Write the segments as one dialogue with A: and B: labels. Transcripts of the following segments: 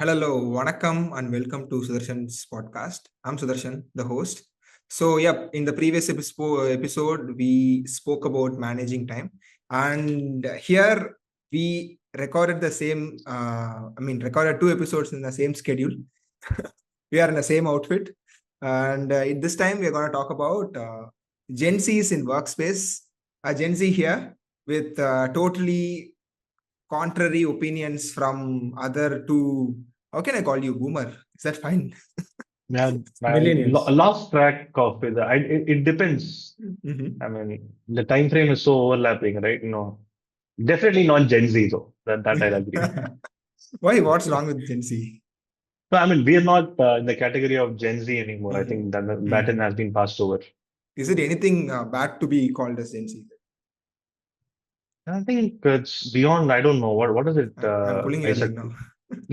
A: Hello, Vanakkam, and welcome to Sudarshan's podcast. I'm Sudarshan, the host. In the previous episode, we spoke about managing time, and here we recorded the same. Recorded two episodes in the same schedule. We are in the same outfit, and this time we're going to talk about Gen Zs in workspace. A Gen Z here with totally contrary opinions from other two. How can I call you boomer? Is that fine?
B: Yeah, I
C: Millennials.
B: lost track of it. It depends.
A: Mhm.
B: I mean, the time frame is so overlapping, right? Definitely not Gen Z though. That I'll agree.
A: Why? What's wrong with Gen Z?
B: No, I mean, we are not in the category of Gen Z anymore. I
A: Mhm.
B: think that the baton
A: Mhm.
B: has been passed over.
A: Is it anything bad to be called as Gen Z?
B: I think it's beyond. I don't know what is it,
A: I'm pulling your leg
B: Isaac?
A: now.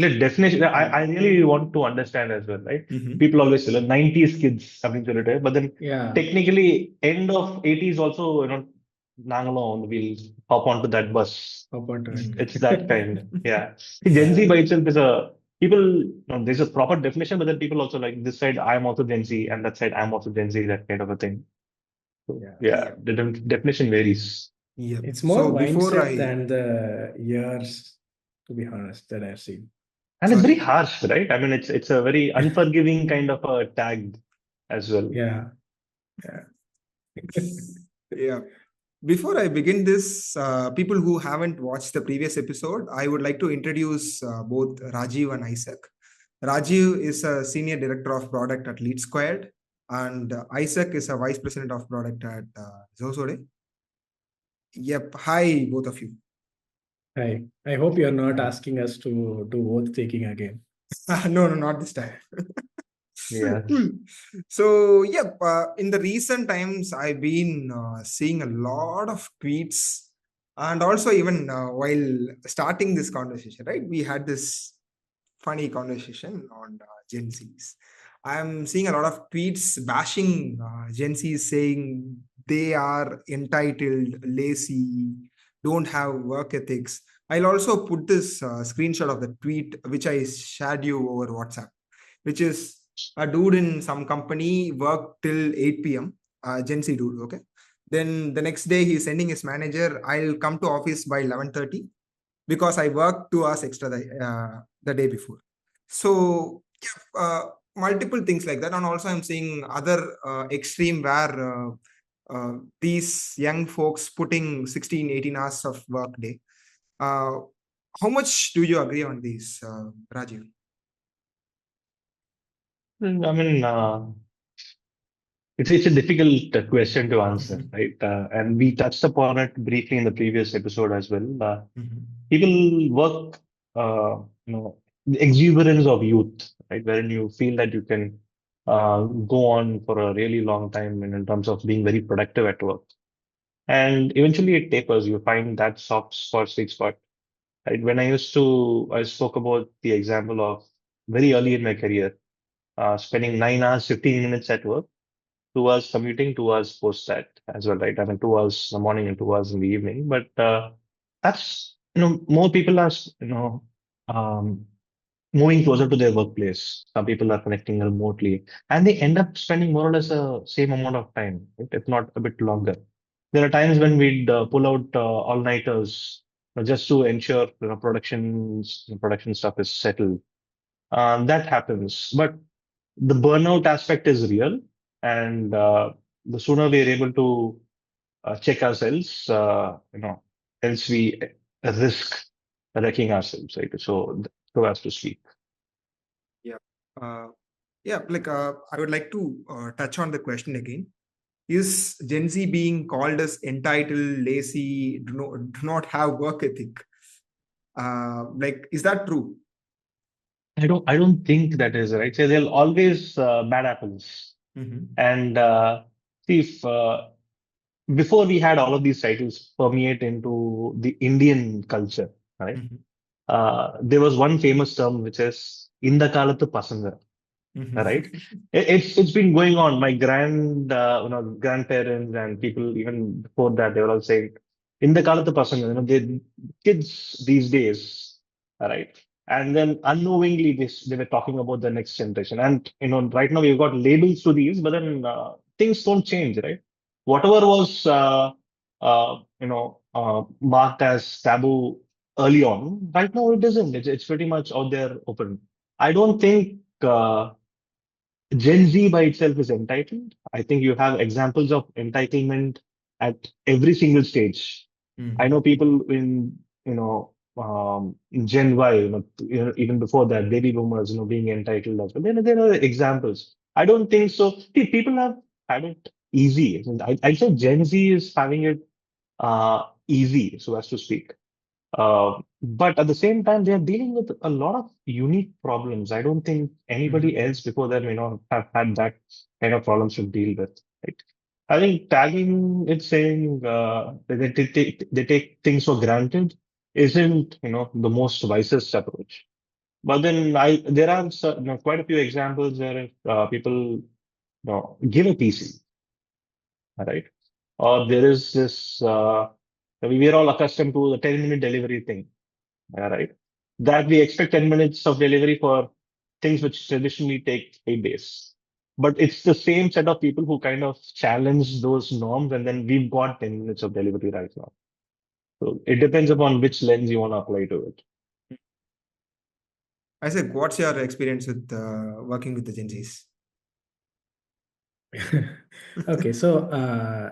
B: The definition. I really want to understand as well, right?
A: Mhm.
B: People always say like 90s kids something to it, but then
C: Yeah.
B: technically end of 80s also, Nangalong will hop onto that bus.
C: Hop onto
B: It's
C: it.
B: that kind. Yeah. See, Gen
C: Yeah.
B: Z by itself is a people, there's a proper definition, but then people also like this side, I'm also Gen Z, and that side, I'm also Gen Z, that kind of a thing. So,
C: Yeah.
B: yeah,
A: Yep.
B: the definition varies.
A: Yep.
C: It's more
A: So before
C: mindset
A: I,
C: than the years, to be honest, that I've seen.
B: And it's very
A: sorry.
B: harsh, right? I mean, it's a very unforgiving kind of a tag as well.
C: Yeah. Yeah.
A: Yeah. Before I begin this, people who haven't watched the previous episode, I would like to introduce both Rajiv and Isaac. Rajiv is a senior director of product at Lead Squared, and Isaac is a vice president of product at Zosode. Yep. Hi, both of you.
C: Hi. I hope you're not
B: Right.
C: asking us to do oath taking again.
A: No, not this time.
B: Yeah.
A: Cool. So, yep, in the recent times, I've been seeing a lot of tweets, and also even while starting this conversation, right? We had this funny conversation on Gen Zs. I'm seeing a lot of tweets bashing Gen Zs, saying they are entitled, lazy, don't have work ethics. I'll also put this screenshot of the tweet which I shared you over WhatsApp, which is a dude in some company worked till 8 p.m. Gen Z dude, okay. Then the next day he's sending his manager, I'll come to office by 11:30 because I worked 2 hours extra the day before. So yeah, multiple things like that, and also I'm seeing other extreme where these young folks putting 16, 18 hours of work day. Uh, how much do you agree on these, Rajiv?
B: I mean, it's a difficult question to answer,
A: Mhm.
B: right? And we touched upon it briefly in the previous episode as well.
A: Mhm.
B: People work, the exuberance of youth, right? Wherein you feel that you can go on for a really long time in terms of being very productive at work. And eventually it tapers. You find that soft spot, sweet spot. Right? I spoke about the example of very early in my career, spending 9 hours, 15 minutes at work, 2 hours commuting, 2 hours post that as well, right? I mean, 2 hours in the morning and 2 hours in the evening. But that's, more people are, um, moving closer to their workplace. Some people are connecting remotely and they end up spending more or less the same amount of time, right? If not a bit longer. There are times when we'd pull out all-nighters just to ensure production stuff is settled. That happens, but the burnout aspect is real, and the sooner we are able to check ourselves, else we risk wrecking ourselves, right? So as to speak.
A: Yeah. I would like to touch on the question again. Is Gen Z being called as entitled, lazy, do not have work ethic? Is that true?
B: I don't think that is right. So there'll always bad apples,
A: Mhm.
B: and see if before we had all of these titles permeate into the Indian culture, right?
A: Mhm.
B: There was one famous term which is "Inda kalathu pasanga,"
A: Mhm.
B: right? It's been going on. My grandparents and people even before that they were all saying "Inda kalathu pasanga." The kids these days, right? And then unknowingly, they were talking about the next generation. And, right now we've got labels to these, but then things don't change, right? Whatever was, marked as taboo early on, right now it isn't. It's pretty much out there open. I don't think Gen Z by itself is entitled. I think you have examples of entitlement at every single stage. I know people in Gen Y, even before that, baby boomers, being entitled as well. There are examples. I don't think so. See, people have had it easy. I'd say Gen Z is having it easy, so as to speak. But at the same time, they are dealing with a lot of unique problems. I don't think anybody else before them, have had that kind of problems to deal with. Right? I think tagging it saying they take things for granted isn't, the most wisest approach. But then there are quite a few examples where people, give a PC, right? Or there is this, we are all accustomed to the 10-minute delivery thing, right? That we expect 10 minutes of delivery for things which traditionally take 8 days. But it's the same set of people who kind of challenge those norms, and then we've got 10 minutes of delivery right now. So it depends upon which lens you want to apply to it.
A: Isaac, what's your experience with working with the Gen Zs?
C: Okay, so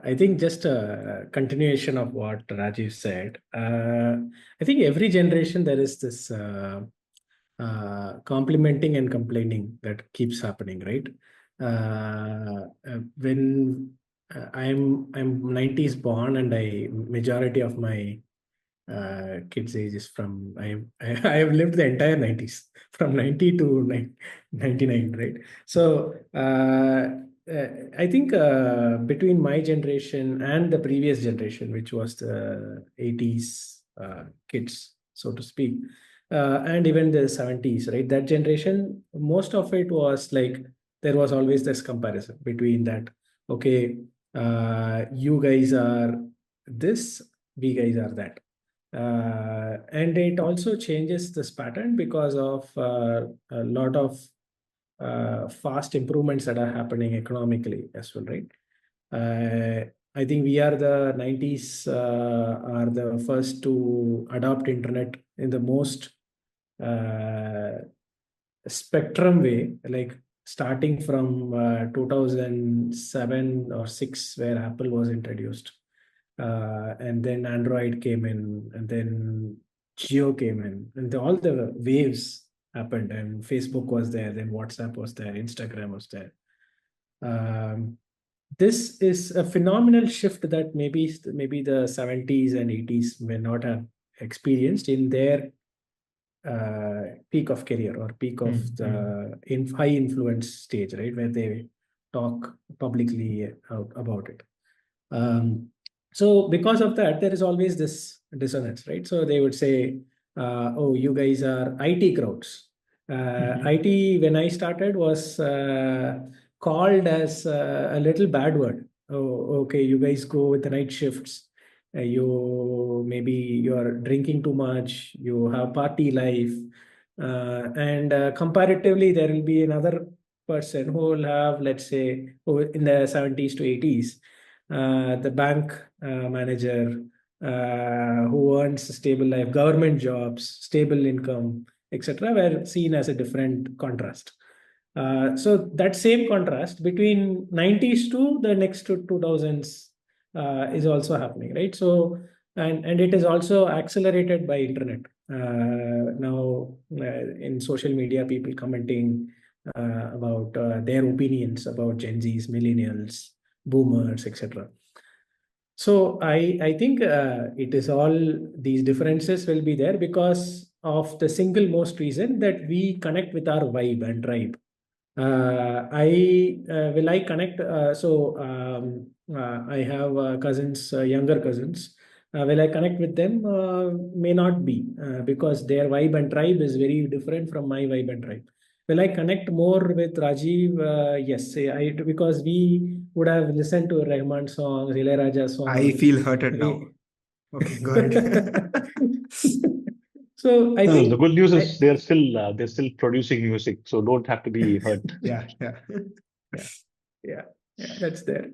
C: I think just a continuation of what Rajiv said. I think every generation there is this complimenting and complaining that keeps happening, right? When I'm 90s born, and majority of my kids' age is from I have lived the entire 90s from 90 to 99, right? So I think between my generation and the previous generation, which was the 80s kids, so to speak, and even the 70s, right? That generation, most of it was like there was always this comparison between that. Okay, you guys are this, we guys are that. And it also changes this pattern because of a lot of fast improvements that are happening economically as well, right? I think we are the 90s are the first to adopt internet in the most spectrum way, like starting from 2007 or 6, where Apple was introduced. And then Android came in, and then Geo came in, and all the waves happened, and Facebook was there, then WhatsApp was there, Instagram was there. This is a phenomenal shift that maybe the 70s and 80s may not have experienced in their peak of career or peak of the high influence stage, right, where they talk publicly about it. So because of that, there is always this dissonance, right? So they would say, oh, you guys are IT crowds. IT, when I started, was called as a little bad word. Oh, okay, you guys go with the night shifts. You're drinking too much. You have party life. And comparatively, there will be another person who will have, let's say, in the 70s to 80s, the bank manager who earns a stable life, government jobs, stable income, etc., were seen as a different contrast. So that same contrast between 90s to the next 2000s is also happening, right? So and it is also accelerated by internet. Now in social media, people commenting about their opinions about Gen Zs, millennials, boomers, etc. So I think it is all these differences will be there because of the single most reason that we connect with our vibe and tribe. I connect. I have cousins, younger cousins. Will I connect with them? May not be because their vibe and tribe is very different from my vibe and tribe. Will I connect more with Rajiv? Yes, because we would have listened to Rahman songs, Ilayaraja songs.
A: I feel hurted now. Okay, go ahead.
C: So I
B: The
C: think
B: good news
C: I
B: is they're still producing music, so don't have to be hurt.
A: Yeah, yeah.
C: yeah yeah yeah, that's there.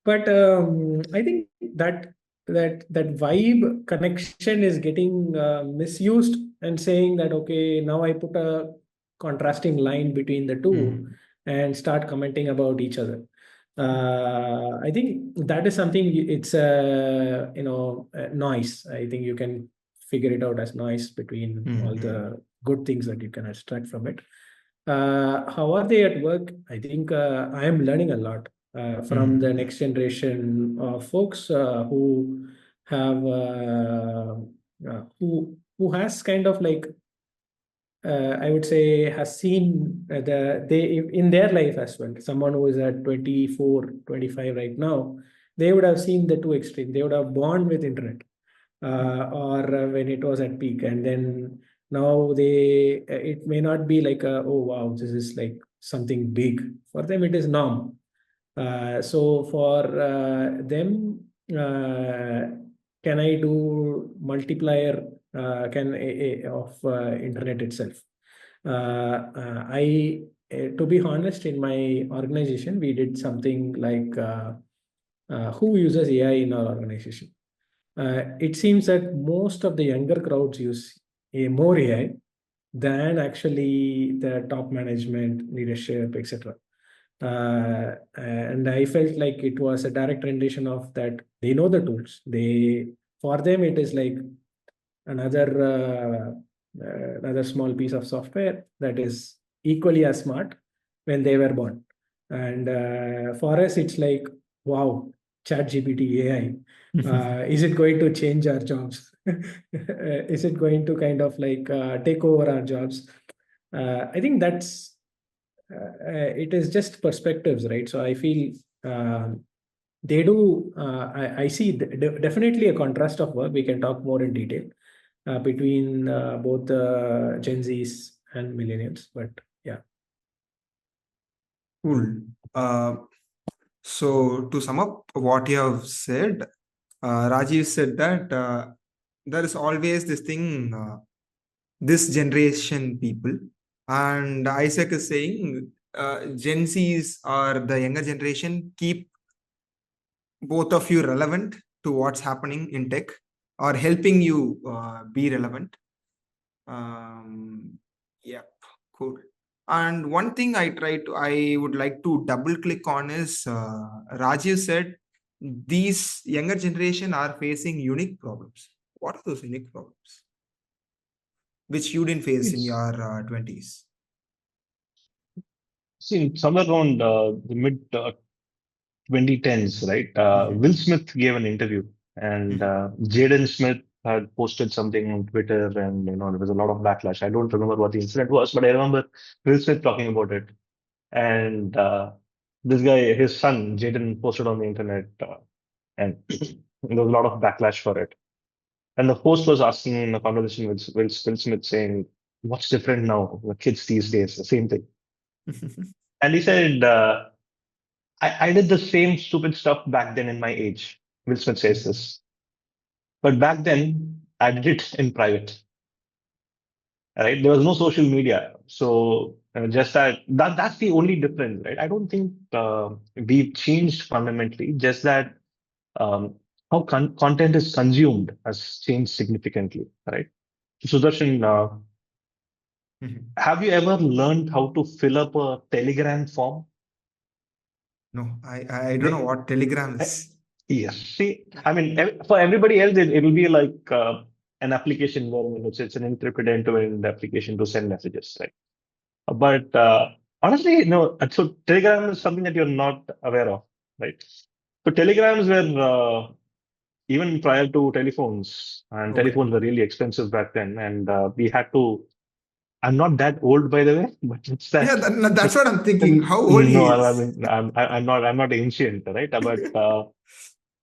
C: But I think that that vibe connection is getting misused, and saying that okay, now I put a contrasting line between the two
A: Mhm.
C: and start commenting about each other. I think that is something, it's a noise. I think you can figure it out as noise between all
A: Mhm.
C: the good things that you can extract from it. How are they at work? I think I am learning a lot from the
A: Mhm.
C: next generation of folks who have who has kind of like I would say has seen they in their life as well. Someone who is at 24, 25 right now, they would have seen the two extreme. They would have born with internet, or when it was at peak, and then now it may not be like oh wow, this is like something big for them. It is norm. So for them, can I do multiplier can of internet itself? I To be honest, in my organization, we did something like who uses AI in our organization. It seems that most of the younger crowds use more AI than actually the top management, leadership, etc. And I felt like it was a direct rendition of that. They know the tools. For them it is like another another small piece of software that is equally as smart when they were born. And for us, it's like wow, Chat GPT AI. Is it going to change our jobs? Is it going to kind of like take over our jobs? I think that's it is just perspectives, right? So I feel they do. I see definitely a contrast of work. We can talk more in detail between both Gen Zs and millennials. But yeah.
A: Cool. Uh, so to sum up what you have said, Rajiv said that there is always this thing, this generation people, and Isaac is saying Gen Zs or the younger generation keep both of you relevant to what's happening in tech or helping you be relevant. Yeah, cool. And one thing I would like to double click on is Rajiv said these younger generation are facing unique problems. What are those unique problems which you didn't face in
B: It's
A: your 20s?
B: See, somewhere around the mid 2010s, right?
A: Mhm.
B: Will Smith gave an interview, and
A: Mhm.
B: Jaden Smith had posted something on Twitter, and there was a lot of backlash. I don't remember what the incident was, but I remember Will Smith talking about it. And this guy, his son, Jaden, posted on the internet, and there was a lot of backlash for it. And the host was asking in a conversation with Will Smith, saying, "What's different now? The kids these days, the same thing." And he said, I did the same stupid stuff back then in my age. Will Smith says this. But back then, I did it in private. Right? There was no social media. So just that's the only difference, right? I don't think we've changed fundamentally, just that um, how content is consumed has changed significantly, right? Sudarshan,
A: Mhm.
B: have you ever learned how to fill up a Telegram form?
A: No, I don't know what Telegram
B: Eh,
A: is.
B: Yes. See, I mean, for everybody else, it will be like an application where it's an encrypted end-to-end application to send messages, right? But honestly, no. So Telegram is something that you're not aware of, right? So Telegrams were even prior to telephones, and
A: Okay.
B: telephones were really expensive back then, and we had to. I'm not that old, by the way, but it's
A: Yeah,
B: that.
A: that's what I'm thinking. How old
B: No,
A: he
B: I
A: is.
B: mean, I'm not ancient, right? But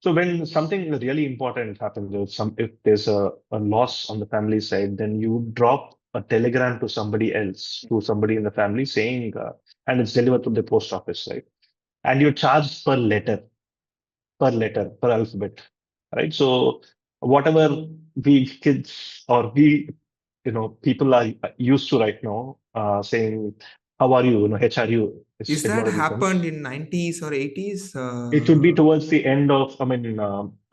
B: so when something really important happens, if there's a loss on the family side, then you drop a telegram to somebody else, to somebody in the family saying, and it's delivered to the post office, right? And you're charged per alphabet, right? So whatever we kids or we people are used to right now, saying, "How are you?" HRU
A: Is
B: is
A: that
B: what it
A: happened
B: becomes.
A: in 90s or 80s?
B: It would be towards the end of,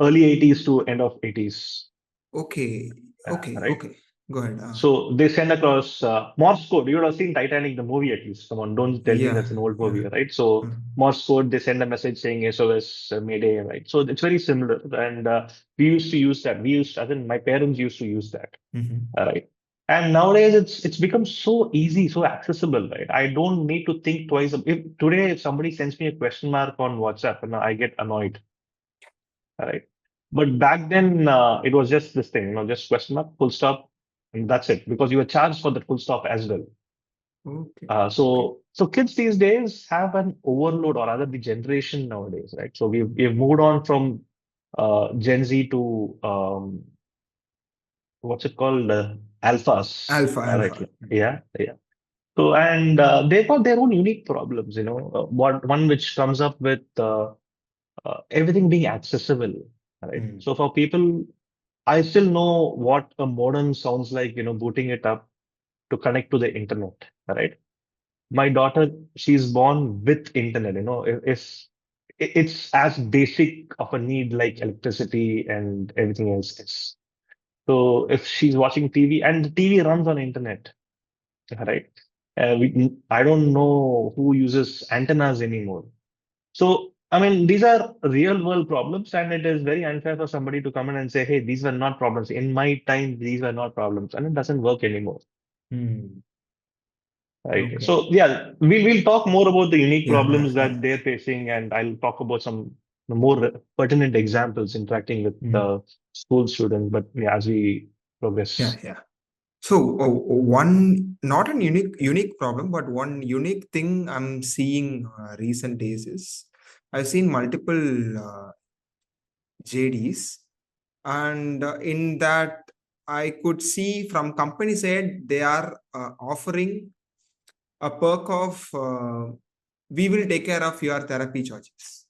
B: early 80s to end of 80s,
A: Okay, okay,
B: right?
A: okay. Go ahead.
B: So they send across Morse code. You would have seen Titanic, the movie at least. Come on, don't tell me
A: Yeah,
B: that's an old
A: yeah.
B: movie, right? So Morse code, they send a message saying SOS, Mayday, right? So it's very similar. And we used to use that. I think my parents used to use that, right? And nowadays it's become so easy, so accessible, right? I don't need to think twice. If somebody sends me a question mark on WhatsApp, and I get annoyed, right? But back then, it was just this thing, just question mark, full stop, and that's it, because you were charged for the full stop as well.
A: Okay,
B: Uh,
A: okay.
B: so kids these days have an overload, or rather the generation nowadays, right? So we've moved on from Gen Z to what's it called, alphas,
A: Alpha,
B: right?
A: alpha.
B: Yeah, yeah. So and they've got their own unique problems, one which comes up with everything being accessible, right? So for people, I still know what a modem sounds like, booting it up to connect to the internet, right? My daughter, she's born with internet, it's as basic of a need like electricity and everything else is. So if she's watching TV and the TV runs on internet, right? I don't know who uses antennas anymore. So, these are real world problems, and it is very unfair for somebody to come in and say, "Hey, these were not problems. In my time, these were not problems," and it doesn't work anymore, right?
A: Okay.
B: So, yeah, we'll talk more about the unique
A: Yeah, yeah,
B: problems
A: yeah.
B: that they're facing, and I'll talk about some more pertinent examples interacting with the school students. But yeah, as we
A: Yeah,
B: progress.
A: yeah. So one not an unique problem, but one unique thing I'm seeing recent days is I've seen multiple JDs, and in that I could see from company side they are offering a perk of we will take care of your therapy charges.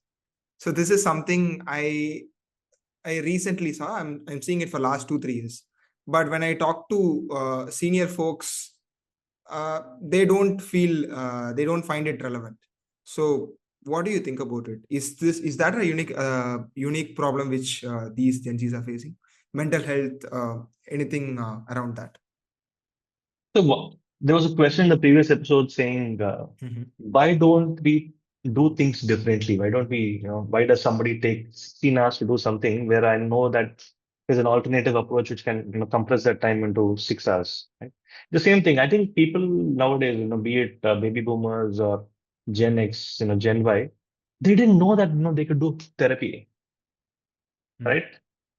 A: So this is something I recently saw. I'm seeing it for last 2 3 years. But when I talk to senior folks, they don't find it relevant. So what do you think about it? Is that a unique problem which these Gen Zs are facing? Mental health, anything around that?
B: So there was a question in the previous episode saying, why don't we do things differently? Why don't we, why does somebody take 16 hours to do something where I know that there's an alternative approach which can, compress that time into 6 hours, right? The same thing. I think people nowadays, be it baby boomers or Gen X, Gen Y, they didn't know that, they could do therapy, right?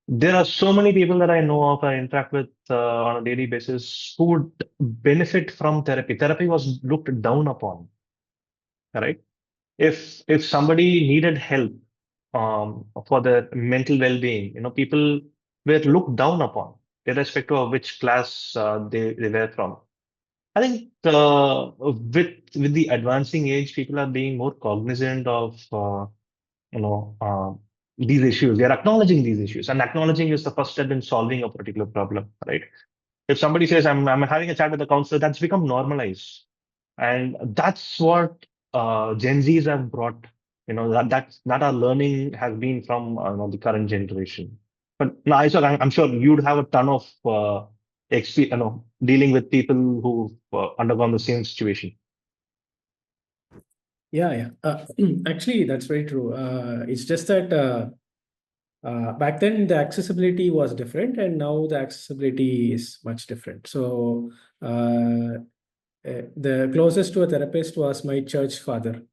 B: There are so many people that I know of, I interact with on a daily basis who would benefit from therapy. Therapy was looked down upon, right? If somebody needed help for their mental well-being, people were looked down upon, irrespective of which class they were from. I think with the advancing age, people are being more cognizant of you know, uh, these issues. They are acknowledging these issues, and acknowledging is the first step in solving a particular problem, right? If somebody says, I'm having a chat with the counselor, that's become normalized. And that's what Gen Zs have brought, that our learning has been from the current generation. But now, Isaac, I'm sure you'd have a ton of dealing with people who've undergone the same situation.
C: Yeah, yeah. Actually, that's very true. It's just that back then the accessibility was different, and now the accessibility is much different. So the closest to a therapist was my church father,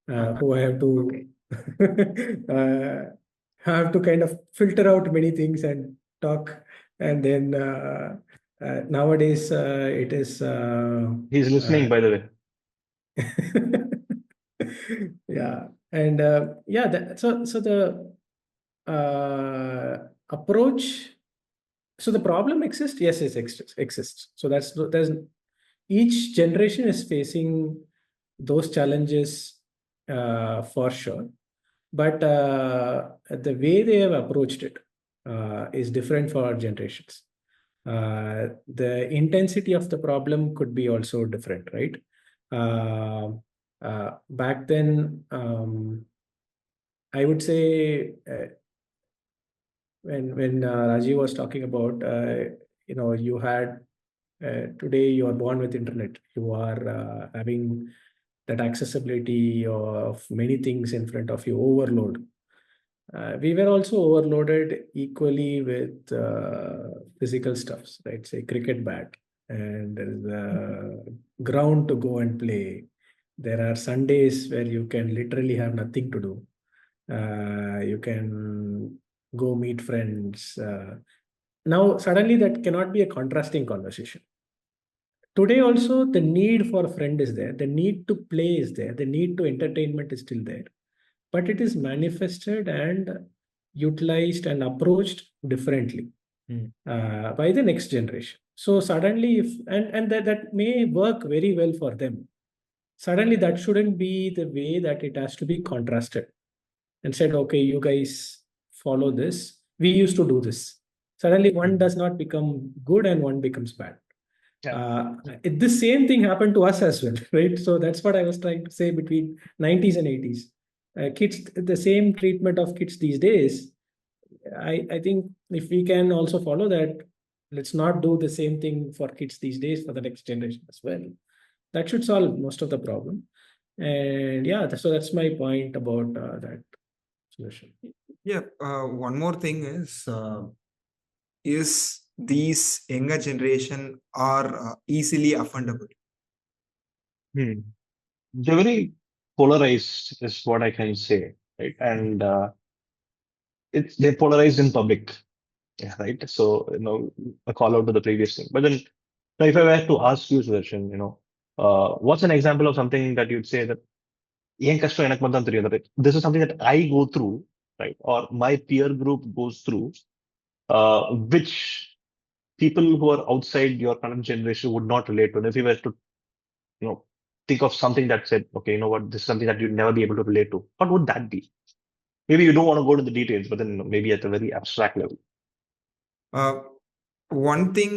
C: who I have to have to kind of filter out many things and talk, and then nowadays it is.
B: He's listening, by the way.
C: Yeah, and yeah, so the approach. So the problem exists. Yes, it exists. So there's each generation is facing those challenges for sure, but the way they have approached it is different for our generations. The intensity of the problem could be also different, right? Back then, I would say when Rajiv was talking about, you had today you are born with internet. You are having that accessibility of many things in front of you, overload. We were also overloaded equally with physical stuffs, right? Say cricket bat, and there is a ground to go and play. There are Sundays where you can literally have nothing to do. You can go meet friends. Now, suddenly, that cannot be a contrasting conversation. Today, also, the need for a friend is there, the need to play is there, the need to entertainment is still there, but it is manifested and utilized and approached differently by the next generation. So suddenly, if and that may work very well for them. Suddenly, that shouldn't be the way that it has to be contrasted and said, okay, you guys follow this. We used to do this. Suddenly, one does not become good and one becomes bad.
B: Yeah.
C: The same thing happened to us as well, right? So that's what I was trying to say between 90s and 80s. Kids, the same treatment of kids these days. I think if we can also follow that, let's not do the same thing for kids these days for the next generation as well. That should solve most of the problem. And yeah, so that's my point about that solution.
A: Yeah. One more thing is these younger generation are easily offendable.
B: They're very polarized, is what I can say, right? And they're polarized in public, yeah, right? So, a call out to the previous thing. But then, now if I were to ask you, Sudarshan, what's an example of something that you'd say that "ஏன் கஷ்டம் எனக்கு மட்டும் தான் தெரியும்," that this is something that I go through, right? Or my peer group goes through, which people who are outside your current generation would not relate to. And if you were to, think of something that said, okay, you know what, this is something that you'd never be able to relate to, what would that be? Maybe you don't want to go into the details, but then maybe at a very abstract level.
A: One thing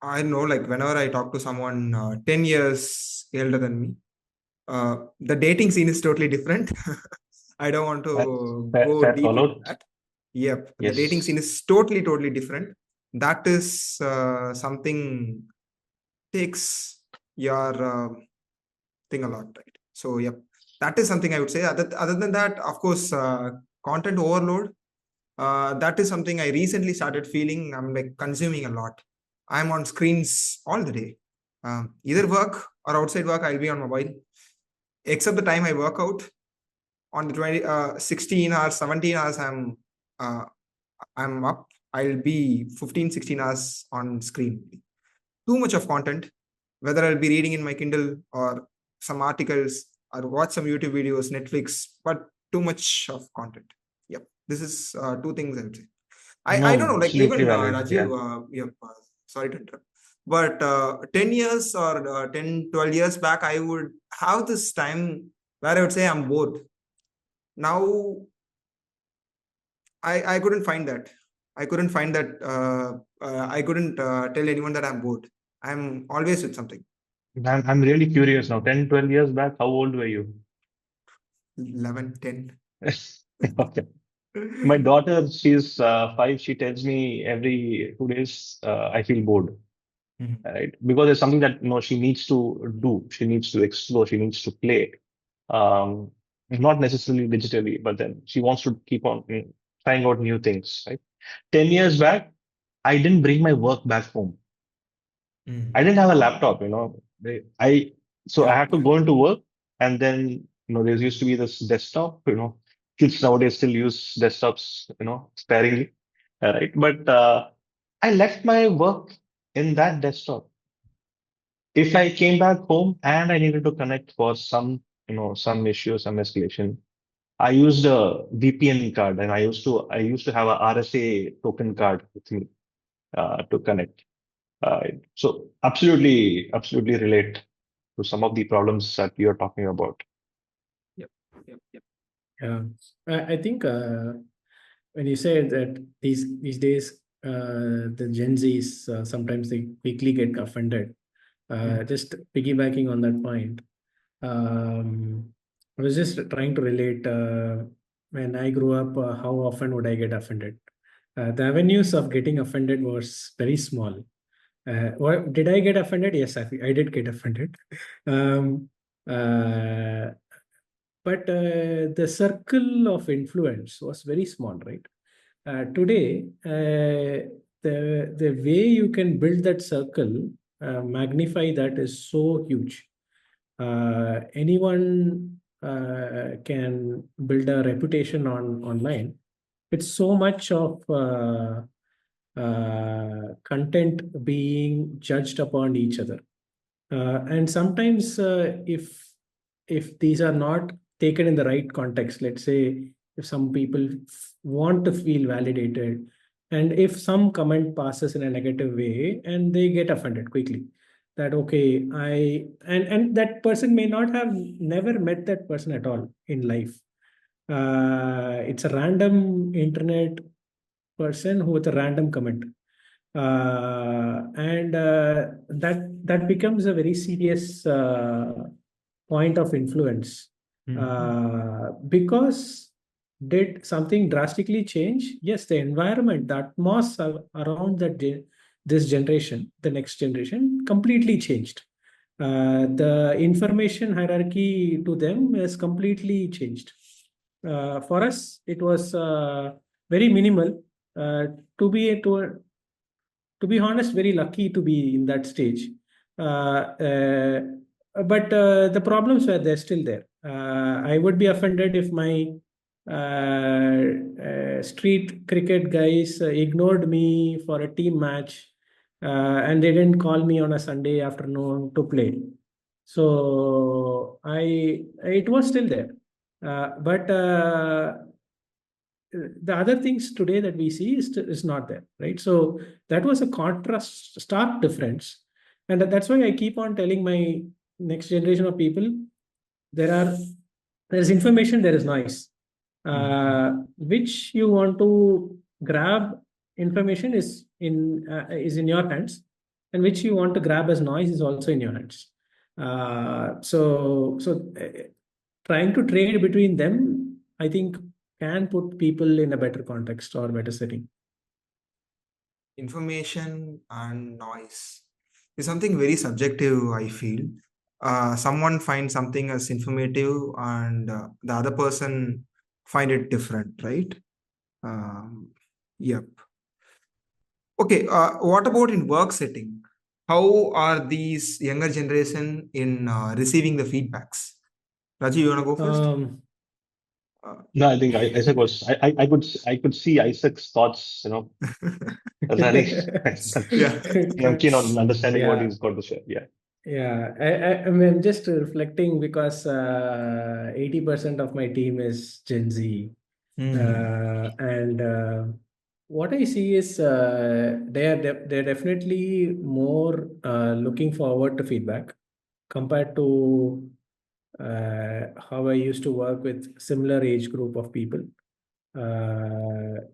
A: I know, like whenever I talk to someone 10 years elder than me, the dating scene is totally different. I don't want to go
B: Fair
A: deep
B: follow.
A: into that. Yep.
B: Yes.
A: The dating scene is totally different. That is something takes your thing a lot, right? So, yep. That is something I would say. Other than that, of course, content overload. That is something I recently started feeling. I'm like consuming a lot. I'm on screens all the day. Either work or outside work, I'll be on mobile. Except the time I work out. On the 16 hours, 17 hours, I'm up. I'll be 15, 16 hours on screen. Too much of content, whether I'll be reading in my Kindle or some articles or watch some YouTube videos, Netflix, but too much of content. Yep. This is two things I would say. I don't know, like even Rajeev, sorry to interrupt, but 10 years or 10, 12 years back, I would have this time where I would say I'm bored. Now, I couldn't find that. I couldn't find that. I couldn't tell anyone that I'm bored. I'm always with something.
B: I'm really curious now. 10, 12 years back, how old were you?
A: 11, 10.
B: Okay. My daughter, she's 5. She tells me every 2 days, I feel bored. Right? Because there's something that she needs to do. She needs to explore. She needs to play. Not necessarily digitally, but then she wants to keep on trying out new things. Right? 10 years back, I didn't bring my work back home. I didn't have a laptop. I had to go into work, and then there used to be this desktop. Kids nowadays still use desktops, sparingly, right? But I left my work in that desktop. If I came back home and I needed to connect for some issue, some escalation, I used a VPN card, and I used to have a RSA token card with me to connect. So absolutely relate to some of the problems that you're talking about.
A: Yep.
C: Yeah, I think when you say that these days the Gen Zs sometimes they quickly get offended. Just piggybacking on that point, I was just trying to relate. When I grew up, how often would I get offended? The avenues of getting offended was very small. Did I get offended? Yes, I did get offended. Um, uh, but the circle of influence was very small, right? Today, the way you can build that circle, magnify that is so huge. Anyone can build a reputation on online. It's so much of content being judged upon each other, and sometimes if these are not taken in the right context, let's say if some people want to feel validated, and if some comment passes in a negative way and they get offended quickly, that okay, and that person may not have never met that person at all in life. It's a random internet person who with a random comment, and that becomes a very serious point of influence. Because did something drastically change? Yes, the environment, the atmosphere around this generation, the next generation, completely changed. The information hierarchy to them has completely changed. For us, it was very minimal. Uh, to be to be honest, very lucky to be in that stage. Uh, uh, but the problems were there still there. I would be offended if my street cricket guys ignored me for a team match, and they didn't call me on a Sunday afternoon to play. So it was still there. But the other things today that we see is not there, right? So that was a contrast, stark difference, and that's why I keep on telling my next generation of people, there is information, there is noise. Which you want to grab information is in your hands, and which you want to grab as noise is also in your hands. Trying to trade between them, I think, can put people in a better context or better setting.
A: Information and noise is something very subjective, I feel. Someone finds something as informative and the other person find it different, right? Yep. Okay, what about in work setting? How are these younger generation in receiving the feedbacks? Rajiv, you want to go first?
B: No, I think Isaac was. I could see Isaac's thoughts. Running.
A: Yeah.
B: I'm keen on understanding what
C: Yeah.
B: he's got to share. Yeah.
C: Yeah, I mean, I'm just reflecting because 80% of my team is Gen Z. And what I see is they're definitely more looking forward to feedback compared to how I used to work with similar age group of people, where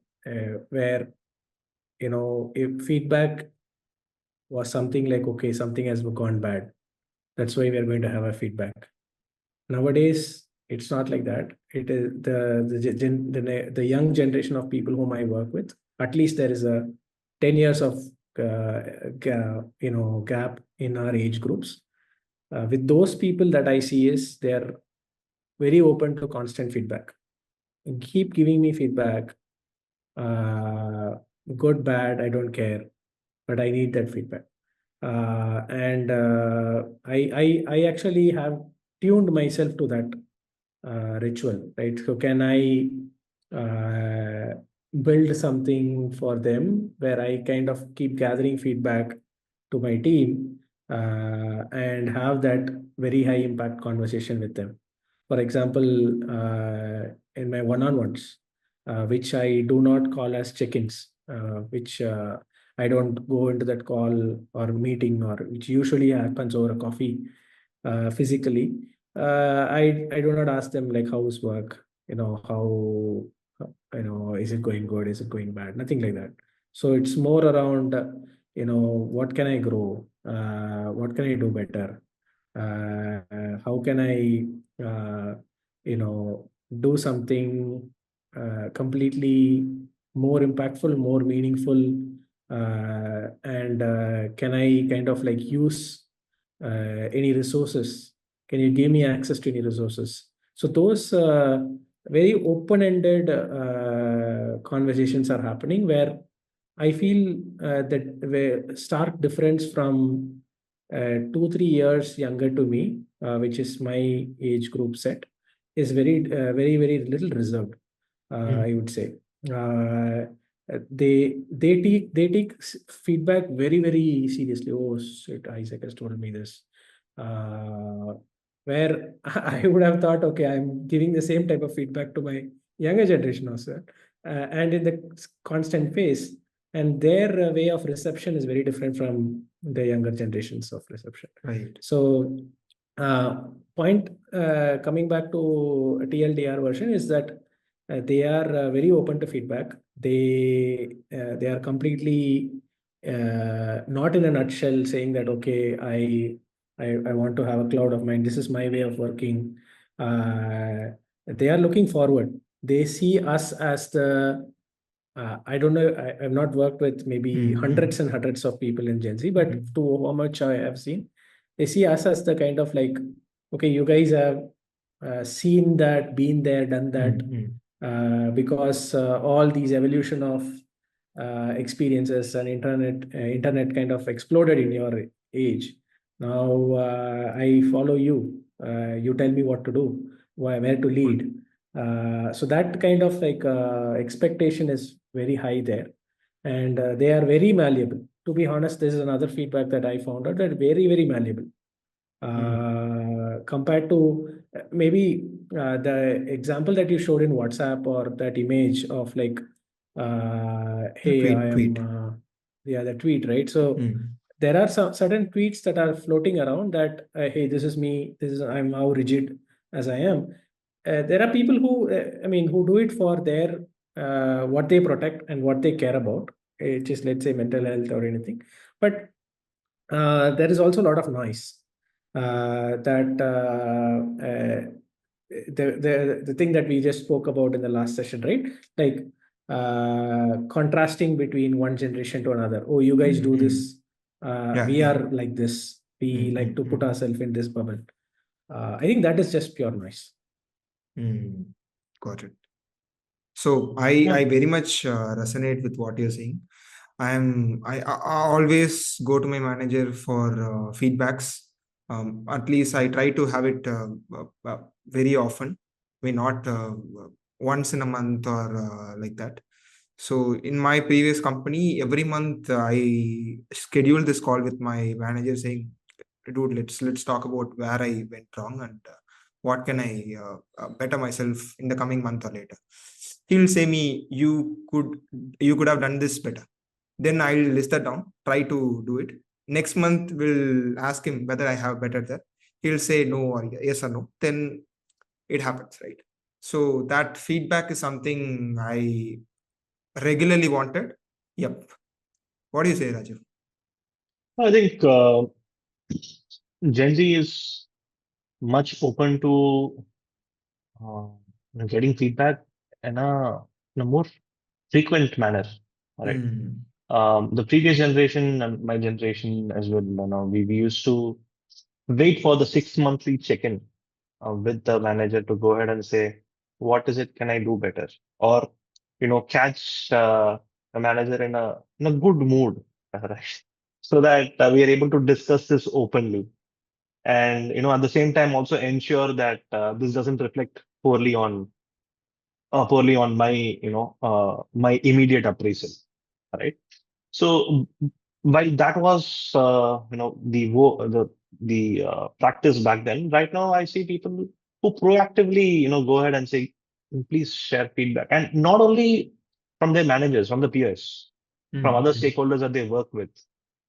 C: if feedback was something like, okay, something has gone bad, that's why we are going to have a feedback. Nowadays, it's not like that. It is the young generation of people whom I work with. At least there is a 10 years of gap in our age groups. With those people that I see is they're very open to constant feedback. And keep giving me feedback, good, bad, I don't care, but I need that feedback. And I actually have tuned myself to that ritual, right? So can I build something for them where I kind of keep gathering feedback to my team, and have that very high impact conversation with them. For example, in my one-on-ones, which I do not call as check-ins, which I don't go into that call or meeting, or which usually happens over a coffee physically. I do not ask them like how's work, how is it going good, is it going bad, nothing like that. So it's more around, what can I grow? What can I do better? How can I, do something completely more impactful, more meaningful, and can I kind of like use any resources? Can you give me access to any resources? So those very open-ended conversations are happening where I feel that where stark difference from 2, 3 years younger to me, which is my age group set, is very little reserved. I would say they take feedback very seriously. Oh shit, Isaac has told me this. Uh, where I would have thought, okay, I'm giving the same type of feedback to my younger generation also, and in the constant phase, and their way of reception is very different from the younger generations of reception.
A: Right.
C: So, point coming back to TLDR version is that they are very open to feedback. They are completely not in a nutshell saying that okay, I want to have a cloud of mine. This is my way of working. They are looking forward. They see us as the I don't know. I've not worked with maybe hundreds and hundreds of people in Gen Z, but to how much I have seen, they see us as the kind of like, okay, you guys have seen that, been there, done that, because all these evolution of experiences and internet kind of exploded in your age. Now I follow you. You tell me what to do, where to lead. So that kind of like expectation is very high there, and they are very malleable. To be honest, this is another feedback that I found out, that very malleable compared to maybe the example that you showed in WhatsApp, or that image of like, hey,
A: Tweet,
C: I am,
A: tweet.
C: yeah, the tweet, right? So there are some certain tweets that are floating around that, hey, this is me, I'm how rigid as I am. There are people who, who do it for their what they protect and what they care about, which is, let's say, mental health or anything. But there is also a lot of noise that the thing that we just spoke about in the last session, right? Like contrasting between one generation to another. Oh, you guys do this. We are like this. We like to put ourselves in this bubble. I think that is just pure noise.
A: Got it. So I very much resonate with what you're saying. I always go to my manager for feedbacks. At least I try to have it very often. May not once in a month or like that. So in my previous company, every month I schedule this call with my manager saying, "Dude, let's talk about where I went wrong and what can I better myself in the coming month or later." He'll say me, you could have done this better." Then I'll list that down, try to do it. Next month, we'll ask him whether I have better that. He'll say no or yes or no. Then it happens, right? So that feedback is something I regularly wanted. Yep. What do you say, Rajiv?
B: I think Gen Z is much open to getting feedback in a more frequent manner. All right. The previous generation and my generation as well, we used to wait for the 6 monthly check-in with the manager to go ahead and say, what is it can I do better? Or, catch a manager in a good mood, right? So that we are able to discuss this openly. And, at the same time, also ensure that this doesn't reflect poorly on my, my immediate appraisal, right? So while that was, the practice back then, right now I see people who proactively, go ahead and say, please share feedback, and not only from their managers, from the peers, from other stakeholders that they work with.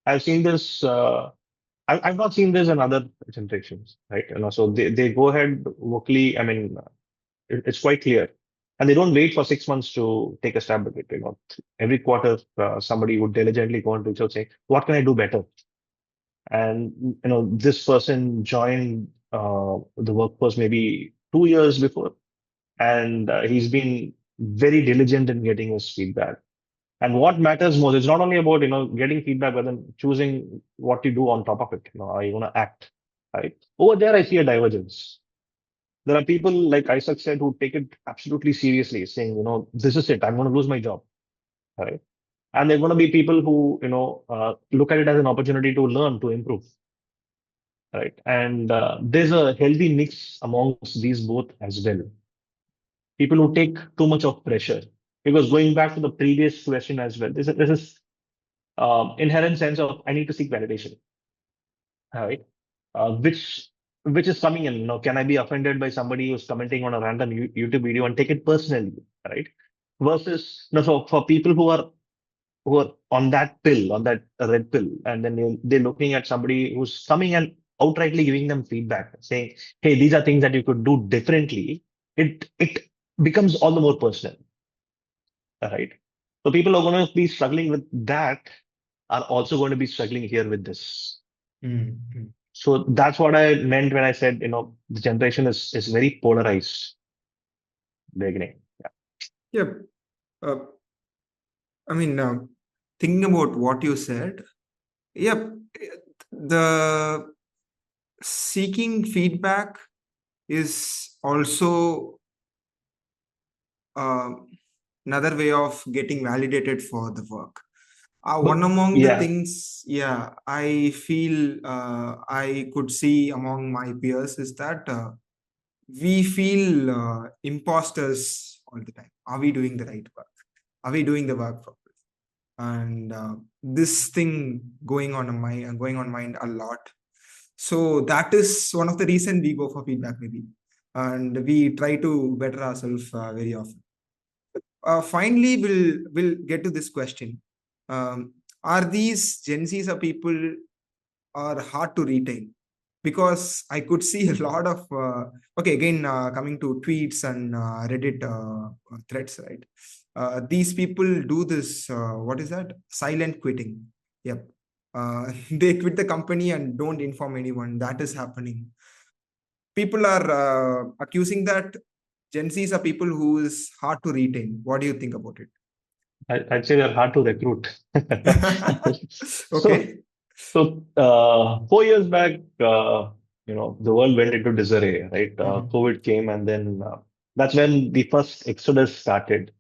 B: I've seen this. I've not seen this in other generations, right? So they go ahead vocally. I mean, it's quite clear and they don't wait for 6 months to take a stab at it. Every quarter, somebody would diligently go and reach out saying, "What can I do better?" And this person joined the workforce maybe 2 years before, and he's been very diligent in getting his feedback. And what matters most is not only about getting feedback, but then choosing what you do on top of it. Are you going to act right? Over there, I see a divergence. There are people, like Isaac said, who take it absolutely seriously, saying, this is it. I'm going to lose my job, right? And there are going to be people who, look at it as an opportunity to learn, to improve, right? And there's a healthy mix amongst these both as well. People who take too much of pressure, because going back to the previous question as well, there's this inherent sense of I need to seek validation, right? Which is coming in. Can I be offended by somebody who's commenting on a random YouTube video and take it personally, right? Versus, for people who are on that pill, on that red pill, and then they're looking at somebody who's coming and outrightly giving them feedback, saying, "Hey, these are things that you could do differently." It becomes all the more personal, right? So people are going to be struggling with that, are also going to be struggling here with this.
A: Mm-hmm.
B: So that's what I meant when I said, the generation is very polarized. Beginning.
A: Yeah. Uh, I mean, thinking about what you said, yep, the seeking feedback is also uh, another way of getting validated for the work. One among the
B: Yeah,
A: things, yeah, I feel I could see among my peers is that we feel imposters all the time. Are we doing the right work? Are we doing the work properly? And this thing going on mind a lot. So that is one of the reason we go for feedback, maybe, and we try to better ourselves very often. Finally, we'll get to this question. Are these Gen Zs are people are hard to retain? Because I could see a lot of okay, again, coming to tweets and Reddit threads, right? These people do this, what is that? Silent quitting. Yep. They quit the company and don't inform anyone. That is happening. People are accusing that Gen Zs are people who is hard to retain. What do you think about it?
B: I'd say they're hard to recruit. So,
A: Okay.
B: so 4 years back, the world went into disarray, right?
A: Mhm.
B: COVID came, and then that's when the first exodus started.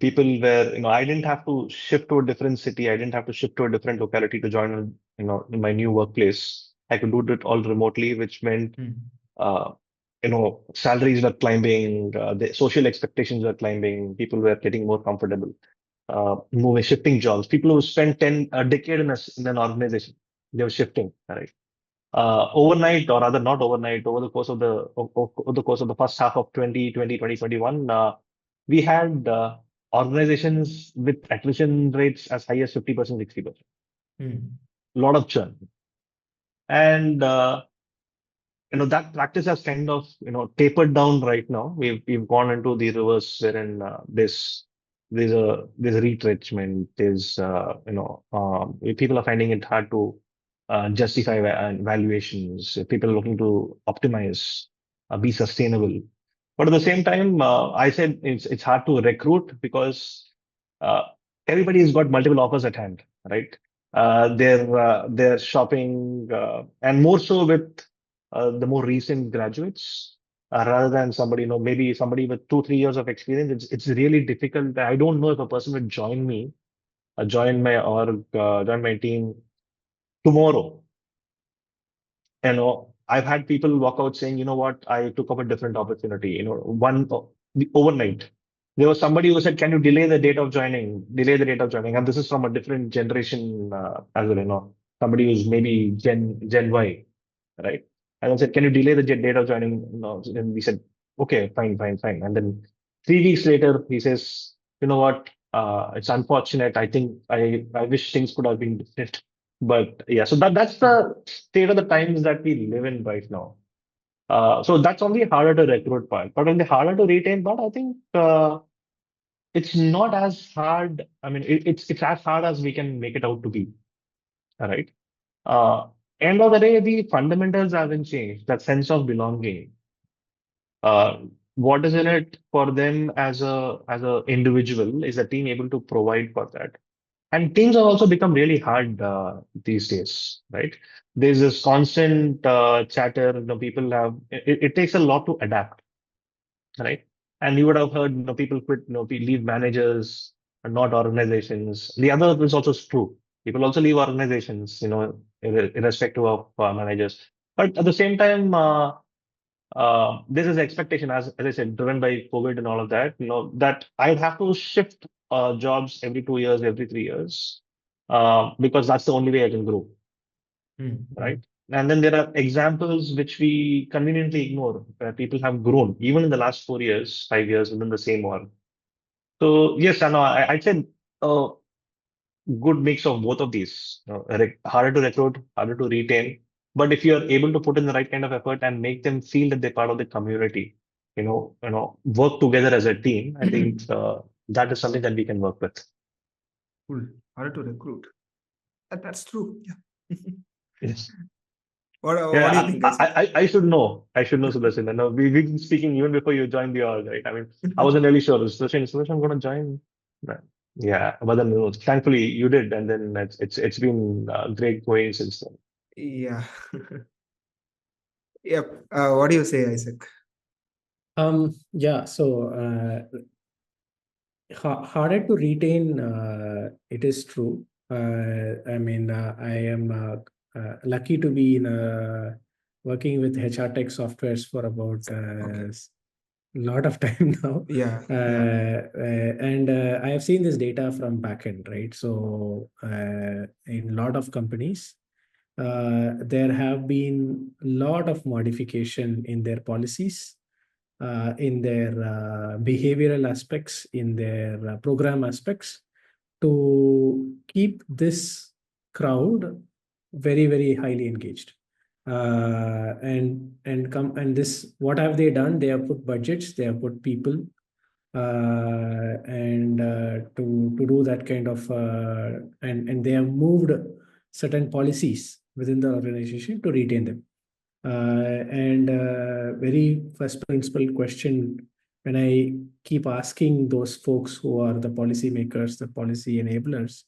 B: People were, I didn't have to shift to a different city. I didn't have to shift to a different locality to join, in my new workplace. I could do it all remotely, which meant,
A: Mhm.
B: uh, salaries were climbing, the social expectations were climbing. People were getting more comfortable, moving, shifting jobs. People who spent a decade in an organization, they were shifting, right? Overnight, or rather not overnight, over the course of the first half of 2021, we had organizations with attrition rates as high as 50%, 60%.
A: Mhm.
B: A lot of churn. And that practice has kind of tapered down right now. We've gone into the reverse, wherein there's a retrenchment. There's people are finding it hard to justify valuations. People are looking to optimize, be sustainable. But at the same time, I said it's hard to recruit because uh, everybody's got multiple offers at hand, right? They're shopping, and more so with the more recent graduates, rather than somebody, maybe somebody with 2, 3 years of experience. It's really difficult. I don't know if a person would join me, join my org, join my team tomorrow. I've had people walk out saying, what, I took up a different opportunity. Overnight. There was somebody who said, can you delay the date of joining? Delay the date of joining. And this is from a different generation as well, somebody who's maybe Gen Y, right? And I said, can you delay the date of joining? No. And we said, okay, fine, fine, fine. And then 3 weeks later, he says, you know what? It's unfortunate. I think I wish things could have been different. But yeah, so that's the state of the times that we live in right now. So that's on the harder to recruit part. But on the harder to retain part, I think it's not as hard. I mean, it's as hard as we can make it out to be. All right. Uh, End of the day, the fundamentals haven't changed. That sense of belonging. Uh, what is in it for them as a individual? Is the team able to provide for that? And teams have also become really hard these days, right? There's this constant chatter. People have it takes a lot to adapt, right? And you would have heard, people quit, leave managers and not organizations. The other is also true. People also leave organizations, irrespective of managers. But at the same time, this is expectation, as I said, driven by COVID and all of that, that I'd have to shift jobs every 2 years, every 3 years, because that's the only way I can grow, right? And then there are examples which we conveniently ignore, where people have grown, even in the last 4 years, 5 years within the same org. So yes, I know, I'd say a good mix of both of these. Harder to recruit, harder to retain. But if you're able to put in the right kind of effort and make them feel that they're part of the community, work together as a team, I think that is something that we can work with.
A: Cool. Harder to recruit. That's true. Yeah.
B: Yes.
A: What do you think, guys?
B: I should know. I should know, Sudarshan. No, we've been speaking even before you joined the org, right? I mean, I wasn't really sure. Sudarshan going to join? Right. Yeah, but then thankfully you did, and then it's been great going since then.
A: Yeah. Yep. What do you say, Isaac?
C: Yeah, so harder to retain, it is true. I mean, I am lucky to be working with HR tech softwares for about
A: Okay.
C: a lot of time now.
A: Yeah.
C: And I have seen this data from backend, right? So in a lot of companies, there have been a lot of modification in their policies, in their behavioral aspects, in their program aspects, to keep this crowd very, very highly engaged. And this, what have they done? They have put budgets, they have put people, and to do that kind of, and they have moved certain policies within the organization to retain them. And very first principle question, when I keep asking those folks who are the policy makers, the policy enablers,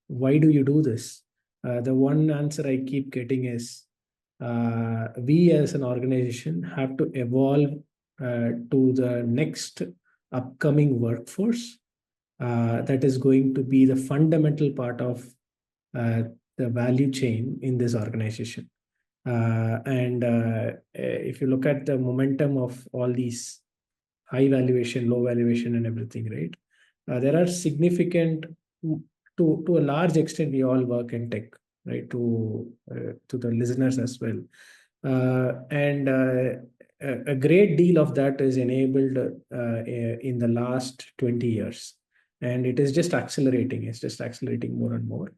C: why do you do this? The one answer I keep getting is, we as an organization have to evolve to the next upcoming workforce that is going to be the fundamental part of the value chain in this organization. And if you look at the momentum of all these high valuation, low valuation, and everything, right? There are significant, to a large extent, we all work in tech, right? To the listeners as well, and a great deal of that is enabled in the last 20 years, and it is just accelerating. It's just accelerating more and more.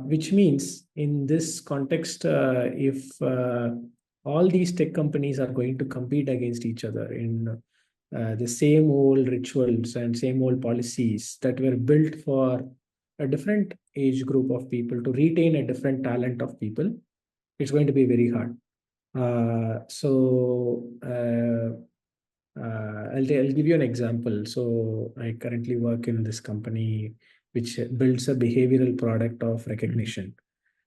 C: Which means in this context, if all these tech companies are going to compete against each other in the same old rituals and same old policies that were built for a different age group of people to retain a different talent of people, it's going to be very hard. I'll give you an example. So I currently work in this company which builds a behavioral product of recognition.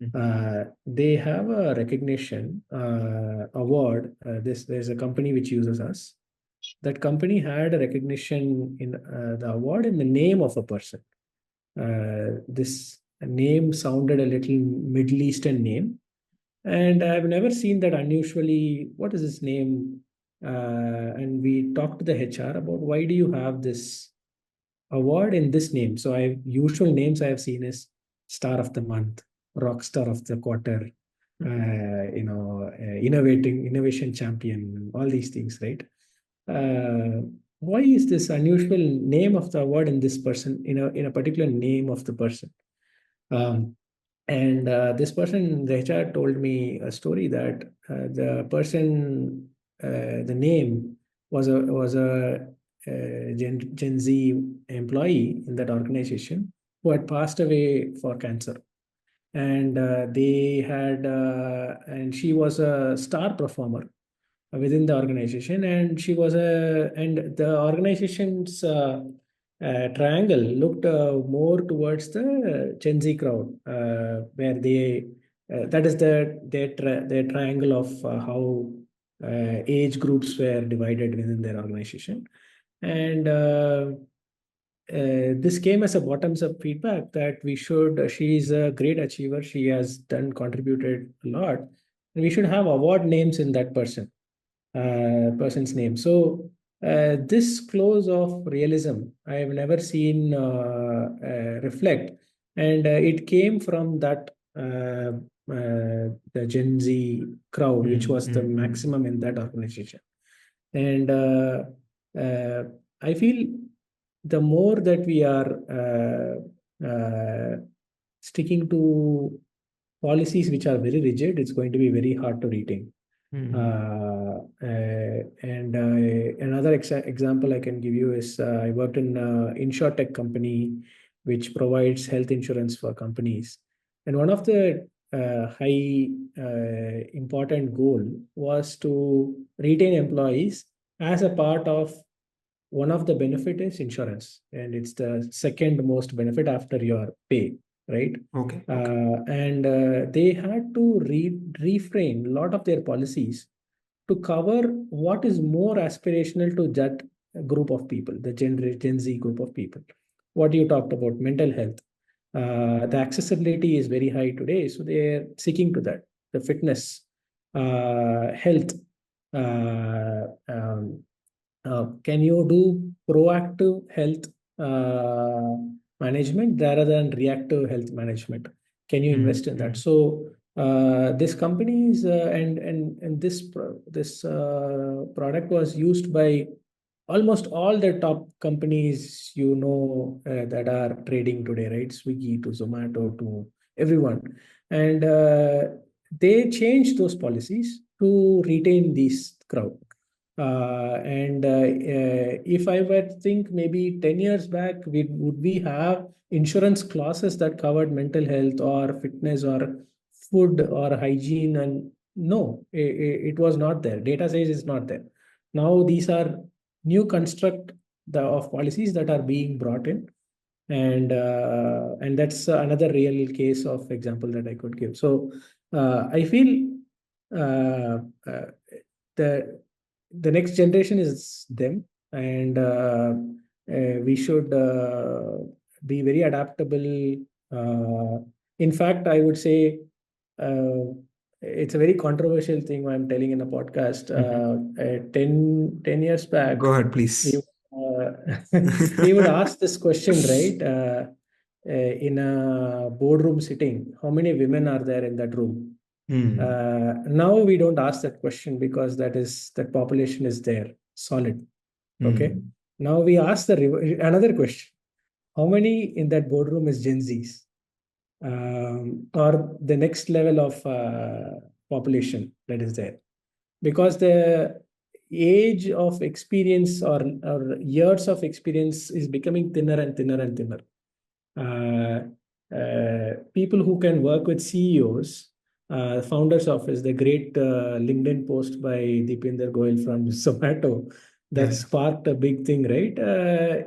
C: They have a recognition award. There's a company which uses us. That company had a recognition in the award in the name of a person. This name sounded a little Middle Eastern name, and I've never seen that unusually. What is his name? And we talked to the HR about, why do you have this award in this name? So usual names I have seen is Star of the Month, Rock Star of the Quarter, Innovation Champion, all these things, right? Why is this unusual name of the award in this person, in a particular name of the person? And this person, the HR, told me a story that the person, the name was a Gen Z employee in that organization who had passed away for cancer. And and she was a star performer within the organization, and and the organization's triangle looked more towards the Gen Z crowd, where that is their triangle of how age groups were divided within their organization. And this came as a bottoms up feedback that she's a great achiever, she has contributed a lot, and we should have award names in that person's name. So this close of realism I have never seen reflect, and it came from that the Gen Z crowd, which was the maximum in that organization. And I feel the more that we are sticking to policies which are very rigid, it's going to be very hard to retain. And another example I can give you is I worked in an insurtech company which provides health insurance for companies. And one of the high important goal was to retain employees as a part of one of the benefit is insurance, and it's the second most benefit after your pay, right?
A: Okay.
C: And they had to reframe a lot of their policies to cover what is more aspirational to that group of people, the Gen Z group of people. What you talked about, mental health. The accessibility is very high today, so they're seeking to that. The fitness, health. Can you do proactive health management rather than reactive health management? Can you invest in that? So this companies and this product was used by almost all the top companies that are trading today, right? Swiggy to Zomato to everyone, and they changed those policies to retain this crowd. And if I were to think maybe 10 years back, would we have insurance clauses that covered mental health or fitness or food or hygiene? And no, it was not there. Data says it's not there. Now these are new construct of policies that are being brought in. And that's another real case of example that I could give. So I feel the next generation is them, and we should be very adaptable. In fact, I would say it's a very controversial thing I'm telling in a podcast. 10 years back,
A: Go ahead, please.
C: We would ask this question, right? In a boardroom sitting, how many women are there in that room? Now we don't ask that question because that population is there, solid. Okay. Now we ask another question: how many in that boardroom is Gen Zs, or the next level of population that is there? Because the age of experience or years of experience is becoming thinner and thinner and thinner. People who can work with CEOs, founder's office, the great LinkedIn post by Deepinder Goyal from Zomato that sparked a big thing, right?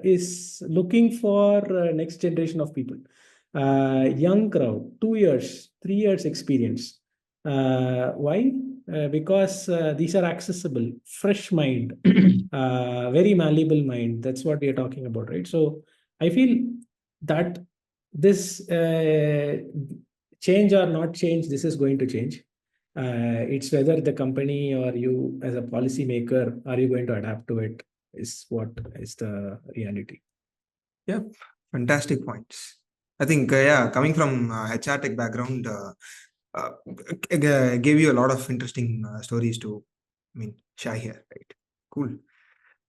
C: Is looking for next generation of people. Young crowd, 2 years, 3 years experience. Why? Because these are accessible, fresh mind, very malleable mind. That's what we are talking about, right? So I feel that this change or not change, this is going to change. It's whether the company or you as a policymaker, are you going to adapt to it, is what is the reality.
A: Yeah, fantastic points. I think, coming from HR tech background, gave you a lot of interesting stories to, share here, right? Cool.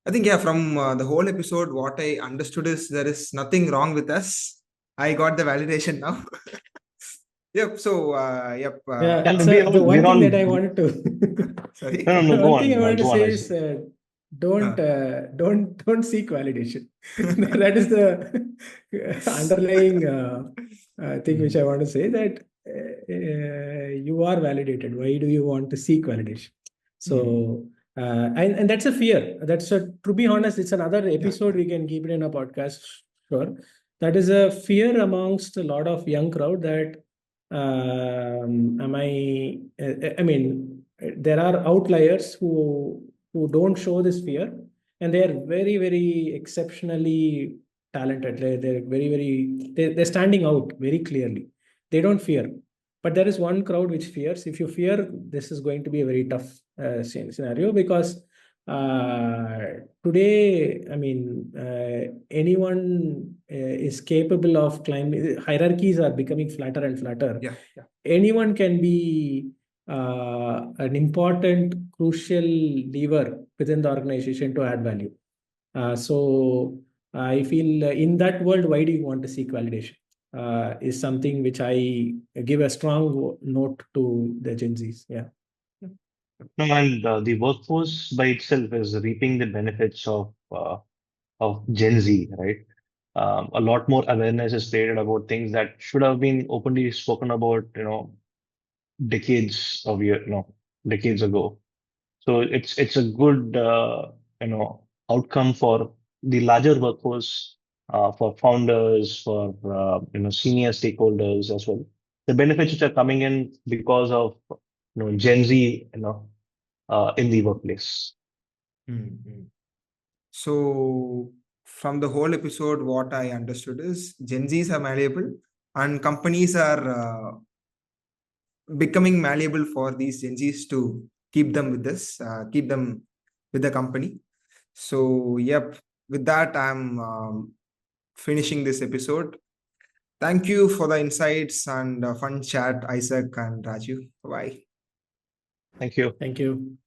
A: I think, from the whole episode, what I understood is there is nothing wrong with us. I got the validation now. Yep. So, yep.
C: Yeah,
B: Can
C: so
B: we
C: the one
B: we're
C: thing
B: all
C: that I wanted to
A: Sorry.
B: no,
C: the
B: go
C: one thing I wanted to
B: on,
C: say
B: Isaac.
C: is don't
A: Uh,
C: don't seek validation. That is the underlying thing which I want to say, that you are validated. Why do you want to seek validation? So and that's a fear. That's a, to be honest, it's another episode we can keep it in a podcast. Sure, that is a fear amongst a lot of young crowd that am I mean, there are outliers who don't show this fear, and they are very, very exceptionally talented. They're very, very, they're standing out very clearly. They don't fear. But there is one crowd which fears. If you fear, this is going to be a very tough scenario, because today, I mean, anyone is capable of climbing. Hierarchies are becoming flatter and flatter.
A: yeah. Yeah.
C: Anyone can be an important, crucial lever within the organization to add value. So I feel in that world, why do you want to seek validation? Is something which I give a strong note to the Gen Zs. Yeah.
B: No, and the workforce by itself is reaping the benefits of Gen Z, right? A lot more awareness is created about things that should have been openly spoken about, decades of decades ago. So it's a good outcome for the larger workforce, for founders, for senior stakeholders as well. The benefits which are coming in because of Gen Z, in the workplace.
A: Mhm. So, from the whole episode, what I understood is Gen Zs are malleable, and companies are becoming malleable for these Gen Zs to keep them with this, keep them with the company. So, yep, with that, I'm finishing this episode. Thank you for the insights and fun chat, Isaac and Raju. Bye.
B: Thank you.
C: Thank you.